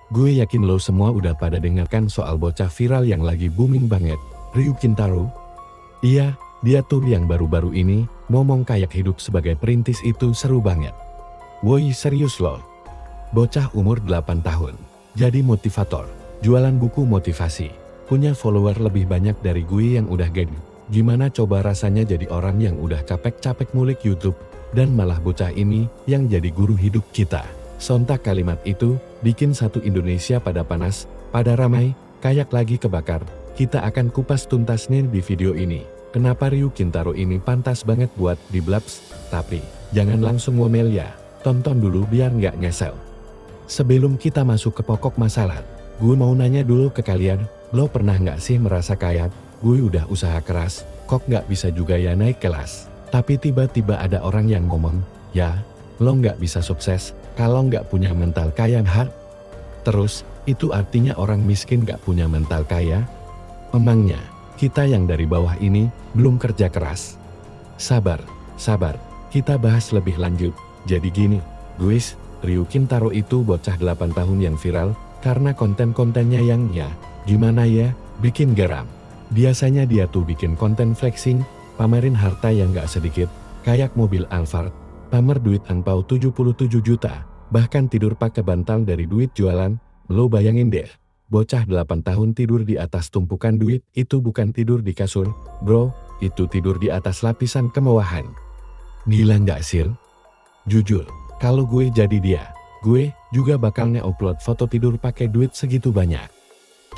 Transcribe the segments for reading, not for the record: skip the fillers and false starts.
Gue yakin lo semua udah pada dengarkan soal bocah viral yang lagi booming banget, Ryu Kintaro. Iya, dia tuh yang baru-baru ini ngomong kayak hidup sebagai perintis itu seru banget. Woi serius loh. Bocah umur 8 tahun, jadi motivator, jualan buku motivasi, punya follower lebih banyak dari gue yang udah gede. Gimana coba rasanya jadi orang yang udah capek-capek ngulik YouTube, dan malah bocah ini yang jadi guru hidup kita. Sontak kalimat itu bikin satu Indonesia pada panas, pada ramai, kayak lagi kebakar. Kita akan kupas tuntasnya di video ini. Kenapa Ryu Kintaro ini pantas banget buat di Blabs? Tapi jangan langsung ngomel ya, tonton dulu biar nggak nyesel. Sebelum kita masuk ke pokok masalah, gue mau nanya dulu ke kalian, lo pernah nggak sih merasa kayak, gue udah usaha keras, kok nggak bisa juga ya naik kelas? Tapi tiba-tiba ada orang yang ngomong, ya, lo nggak bisa sukses kalau nggak punya mental kaya hard. Terus, itu artinya orang miskin nggak punya mental kaya? Emangnya, kita yang dari bawah ini belum kerja keras? Sabar, kita bahas lebih lanjut. Jadi gini, guys, Ryu Kintaro itu bocah 8 tahun yang viral karena konten-kontennya yang gimana ya, bikin geram. Biasanya dia tuh bikin konten flexing, pamerin harta yang gak sedikit, kayak mobil Alphard, pamer duit angpau 77 juta, bahkan tidur pakai bantal dari duit jualan. Lo bayangin deh, bocah 8 tahun tidur di atas tumpukan duit, itu bukan tidur di kasur, bro, itu tidur di atas lapisan kemewahan. Gila gak sih? Jujur, kalau gue jadi dia, gue juga bakal nge-upload foto tidur pakai duit segitu banyak.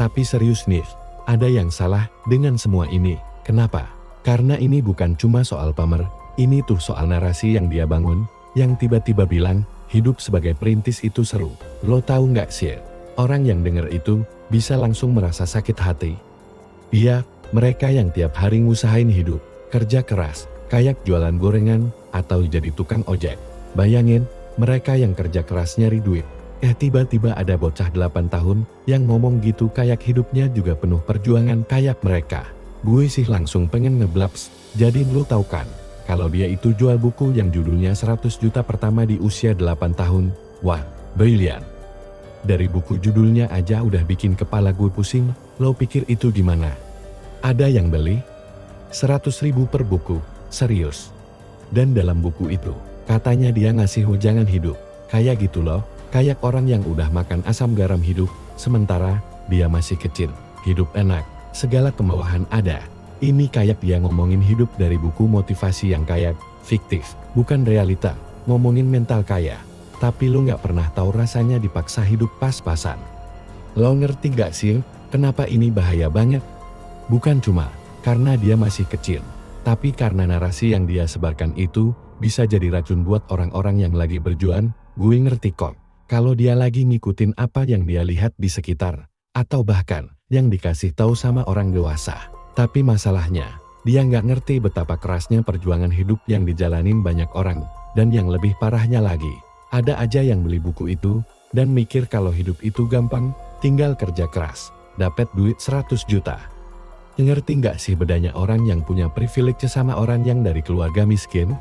Tapi serius nih, ada yang salah dengan semua ini. Kenapa? Karena ini bukan cuma soal pamer, ini tuh soal narasi yang dia bangun, yang tiba-tiba bilang, hidup sebagai perintis itu seru. Lo tahu nggak sih? Orang yang denger itu, bisa langsung merasa sakit hati. Iya, mereka yang tiap hari ngusahain hidup, kerja keras, kayak jualan gorengan, atau jadi tukang ojek. Bayangin, mereka yang kerja keras nyari duit. Tiba-tiba ada bocah 8 tahun, yang ngomong gitu kayak hidupnya juga penuh perjuangan kayak mereka. Gue sih langsung pengen ngeblabs, jadi lo tau kan, kalau dia itu jual buku yang judulnya 100 juta pertama di usia 8 tahun. Wah, brilian. Dari buku judulnya aja udah bikin kepala gue pusing, lo pikir itu gimana? Ada yang beli? 100.000 per buku, serius. Dan dalam buku itu, katanya dia ngasih wejangan hidup, kayak gitu loh, kayak orang yang udah makan asam garam hidup, sementara dia masih kecil, hidup enak, segala kemewahan ada. Ini kayak dia ngomongin hidup dari buku motivasi yang kayak fiktif, bukan realita, ngomongin mental kaya. Tapi lo gak pernah tahu rasanya dipaksa hidup pas-pasan. Lo ngerti gak sih, kenapa ini bahaya banget? Bukan cuma karena dia masih kecil, tapi karena narasi yang dia sebarkan itu bisa jadi racun buat orang-orang yang lagi berjuang. Gue ngerti kok, kalau dia lagi ngikutin apa yang dia lihat di sekitar, atau bahkan yang dikasih tahu sama orang dewasa. Tapi masalahnya, dia nggak ngerti betapa kerasnya perjuangan hidup yang dijalanin banyak orang. Dan yang lebih parahnya lagi, ada aja yang beli buku itu, dan mikir kalau hidup itu gampang, tinggal kerja keras, dapat duit 100 juta. Ngerti nggak sih bedanya orang yang punya privilege sama orang yang dari keluarga miskin?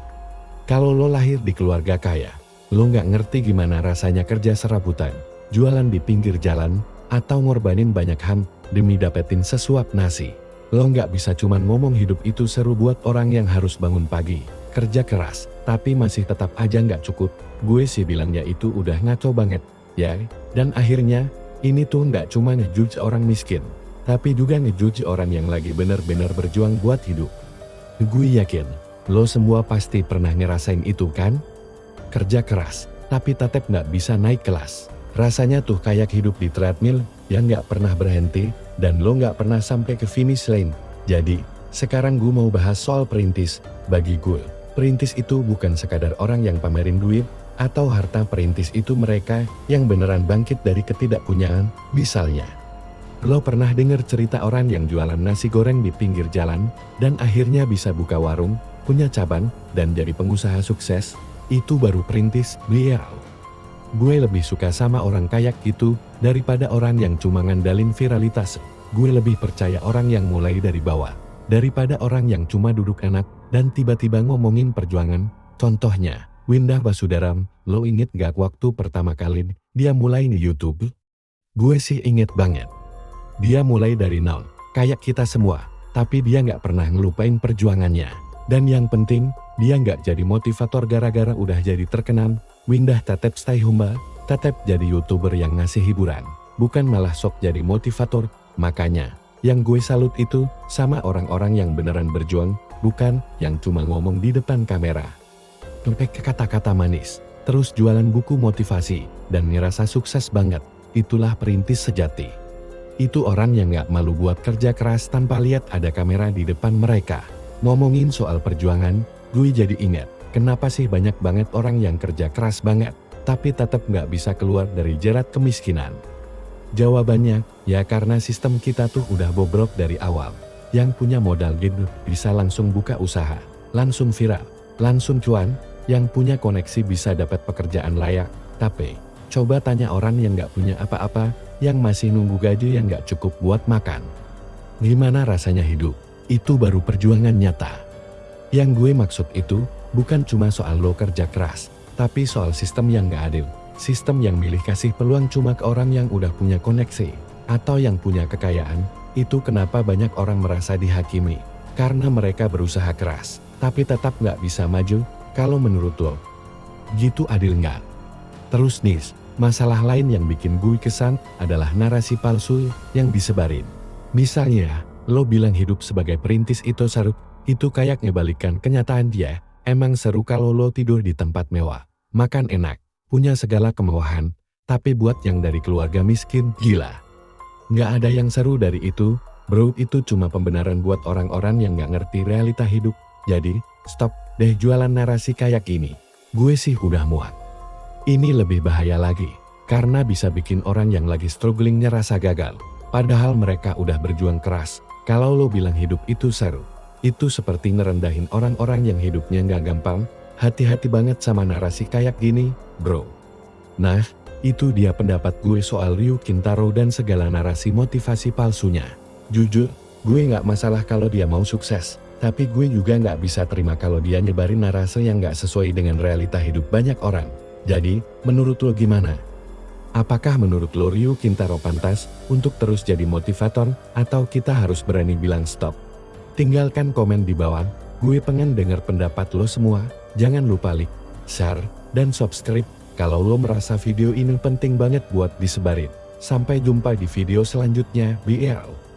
Kalau lo lahir di keluarga kaya, lo nggak ngerti gimana rasanya kerja serabutan, jualan di pinggir jalan, atau ngorbanin banyak ham, demi dapetin sesuap nasi. Lo nggak bisa cuman ngomong hidup itu seru buat orang yang harus bangun pagi, kerja keras, tapi masih tetap aja nggak cukup. Gue sih bilangnya itu udah ngaco banget, ya. Dan akhirnya, ini tuh nggak cuma ngejudge orang miskin, tapi juga ngejudge orang yang lagi bener-bener berjuang buat hidup. Gue yakin, lo semua pasti pernah ngerasain itu kan? Kerja keras, tapi tetap nggak bisa naik kelas. Rasanya tuh kayak hidup di treadmill, yang nggak pernah berhenti, dan lo nggak pernah sampai ke finish line. Jadi, sekarang gue mau bahas soal perintis. Bagi gue, perintis itu bukan sekadar orang yang pamerin duit, atau harta. Perintis itu mereka yang beneran bangkit dari ketidakpunyaan. Misalnya, lo pernah dengar cerita orang yang jualan nasi goreng di pinggir jalan, dan akhirnya bisa buka warung, punya cabang, dan jadi pengusaha sukses? Itu baru perintis, beliau. Gue lebih suka sama orang kayak gitu, daripada orang yang cuma ngandalin viralitas. Gue lebih percaya orang yang mulai dari bawah, daripada orang yang cuma duduk enak, dan tiba-tiba ngomongin perjuangan. Contohnya, Windah Basudaram, lo inget gak waktu pertama kali dia mulai di YouTube? Gue sih inget banget. Dia mulai dari nol, kayak kita semua. Tapi dia nggak pernah ngelupain perjuangannya. Dan yang penting, dia nggak jadi motivator gara-gara udah jadi terkenal. Windah tetep stay humble, tetep jadi YouTuber yang ngasih hiburan. Bukan malah sok jadi motivator. Makanya, yang gue salut itu sama orang-orang yang beneran berjuang, bukan yang cuma ngomong di depan kamera. Sampai ke kata-kata manis, terus jualan buku motivasi, dan ngerasa sukses banget. Itulah perintis sejati. Itu orang yang gak malu buat kerja keras tanpa lihat ada kamera di depan mereka. Ngomongin soal perjuangan, gue jadi ingat, kenapa sih banyak banget orang yang kerja keras banget, tapi tetap gak bisa keluar dari jerat kemiskinan? Jawabannya, ya karena sistem kita tuh udah bobrok dari awal. Yang punya modal gitu bisa langsung buka usaha, langsung viral, langsung cuan. Yang punya koneksi bisa dapat pekerjaan layak. Tapi, coba tanya orang yang gak punya apa-apa, yang masih nunggu gaji yang gak cukup buat makan. Gimana rasanya hidup? Itu baru perjuangan nyata. Yang gue maksud itu, bukan cuma soal lo kerja keras, tapi soal sistem yang gak adil. Sistem yang milih kasih peluang cuma ke orang yang udah punya koneksi, atau yang punya kekayaan. Itu kenapa banyak orang merasa dihakimi, karena mereka berusaha keras, tapi tetap gak bisa maju. Kalau menurut lo, gitu adil nggak? Terus nih, masalah lain yang bikin gue kesal adalah narasi palsu yang disebarin. Misalnya, lo bilang hidup sebagai perintis itu seru, itu kayak ngebalikan kenyataan dia. Emang seru kalau lo tidur di tempat mewah, makan enak, punya segala kemewahan, tapi buat yang dari keluarga miskin, gila. Nggak ada yang seru dari itu, bro. Itu cuma pembenaran buat orang-orang yang nggak ngerti realita hidup. Jadi, stop deh jualan narasi kayak gini. Gue sih udah muak. Ini lebih bahaya lagi, karena bisa bikin orang yang lagi struggling ngerasa gagal. Padahal mereka udah berjuang keras. Kalau lo bilang hidup itu seru, itu seperti ngerendahin orang-orang yang hidupnya nggak gampang. Hati-hati banget sama narasi kayak gini, bro. Nah, itu dia pendapat gue soal Ryu Kintaro dan segala narasi motivasi palsunya. Jujur, gue nggak masalah kalau dia mau sukses. Tapi gue juga nggak bisa terima kalau dia nyebarin narasi yang nggak sesuai dengan realita hidup banyak orang. Jadi, menurut lo gimana? Apakah menurut lo Ryu Kintaro pantas untuk terus jadi motivator, atau kita harus berani bilang stop? Tinggalkan komen di bawah, gue pengen denger pendapat lo semua. Jangan lupa like, share, dan subscribe kalau lo merasa video ini penting banget buat disebarin. Sampai jumpa di video selanjutnya, BL.